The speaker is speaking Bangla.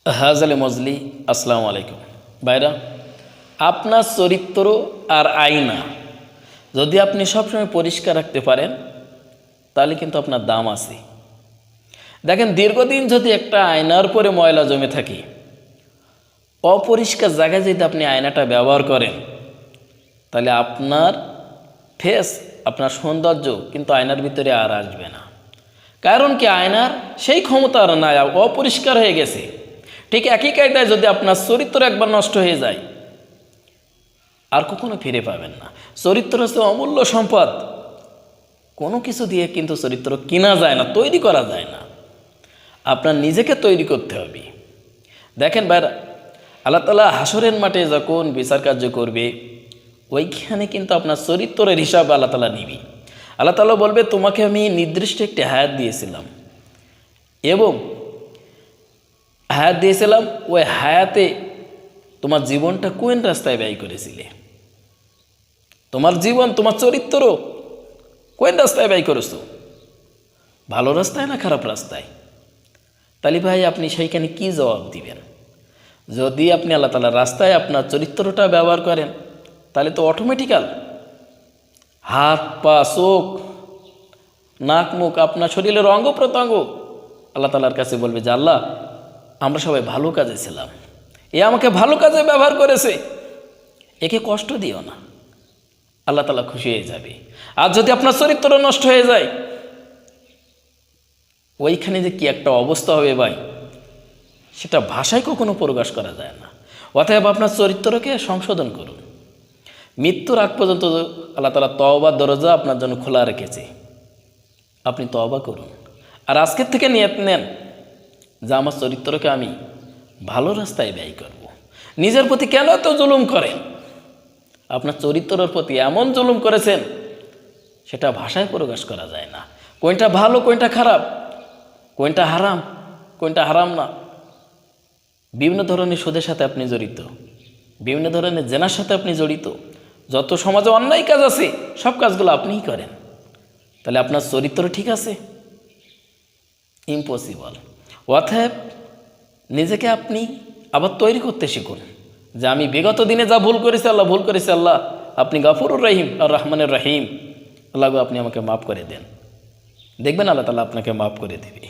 হাজালে মজলি আসসালামু আলাইকুম ভাইরা। আপনার চরিত্র আর আয়না যদি আপনি সবসময় পরিষ্কার রাখতে পারেন তাহলে কিন্তু আপনার দাম আছে। দেখেন, দীর্ঘদিন যদি একটা আয়নার পরে ময়লা জমে থাকে, অপরিষ্কার জায়গায় যদি আপনি আয়নাটা ব্যবহার করেন, তাহলে আপনার ফেস, আপনার সৌন্দর্য কিন্তু আয়নার ভিতরে আর আসবে না। কারণ কি, আয়নার সেই ক্ষমতা আর নাই, অপরিষ্কার হয়ে গেছে। ঠিক একই কায়দায় যদি আপনার চরিত্র একবার নষ্ট হয়ে যায়, আর কখনো ফিরে পাবেন না। চরিত্র হচ্ছে অমূল্য সম্পদ। কোনো কিছু দিয়ে কিন্তু চরিত্র কেনা যায় না, তৈরি করা যায় না। আপনার নিজেকে তৈরি করতে হবে। দেখেন ভাইরা, আল্লাহ তাআলা হাসরের মাঠে যখন বিচার কার্য করবে, ওইখানে কিন্তু আপনার চরিত্রের হিসাব আল্লাহ তাআলা নিবি। আল্লাহ তাআলা বলবে, তোমাকে আমি নির্দিষ্ট একটি হায়াত দিয়েছিলাম এবং হায়াত দিয়েছিলাম, ওই হায়াতে তোমার জীবনটা কোন রাস্তায় ব্যয় করেছিলে? তোমার জীবন, তোমার চরিত্র কোন রাস্তায় ব্যয় করেছো? ভালো রাস্তায় না খারাপ রাস্তায়? তাহলে ভাই আপনি সেইখানে কি জবাব দিবেন? যদি আপনি আল্লাহ তাআলার রাস্তায় আপনার চরিত্রটা ব্যবহার করেন, তাহলে তো অটোমেটিক্যাল হাত পা চোখ নাক মুখ আপনার শরীরের অঙ্গ প্রত্যঙ্গ আল্লাহ তাআলার কাছে বলবে যে, আল্লাহ আমরা সবাই ভালো কাজে ছিলাম, এ আমাকে ভালো কাজে ব্যবহার করেছে, একে কষ্ট দিও না। আল্লাহ তাআলা খুশি হয়ে যাবে। আর যদি আপনার চরিত্র নষ্ট হয়ে যায়, ওইখানে যে কি একটা অবস্থা হবে ভাই, সেটা ভাষায় কখনো প্রকাশ করা যায় না। অতএব আপনার চরিত্রকে সংশোধন করুন। মৃত্যুর আগ পর্যন্ত আল্লাহ তাআলা তওবার দরজা আপনার জন্য খোলা রেখেছে। আপনি তওবা করুন, আর আজকের থেকে নিয়ত নেন যে আমার চরিত্রকে আমি ভালো রাস্তায় ব্যয় করব। নিজের প্রতি কেন এত জুলুম করেন? আপনার চরিত্রের প্রতি এমন জুলুম করেছেন, সেটা ভাষায় প্রকাশ করা যায় না। কোনটা ভালো, কোনটা খারাপ, কোনটা হারাম, কোনটা হারাম না। বিভিন্ন ধরনের সুদের সাথে আপনি জড়িত, বিভিন্ন ধরনের জেনার সাথে আপনি জড়িত। যত সমাজে অন্যায় কাজ আছে, সব কাজগুলো আপনিই করেন। তাহলে আপনার চরিত্র ঠিক আছে? ইম্পসিবল। অতএব নিজেকে আপনি আবার তৈরি করতে শিখুন যে আমি বিগত দিনে যা ভুল করেছি, আল্লাহ ভুল করেছি, আল্লাহ আপনি গফুরুর রহিম আর রহমানুর রহিম, আল্লাহ আপনি আমাকে মাফ করে দেন। দেখবেন আল্লাহ তাআলা আপনাকে মাফ করে দেবে।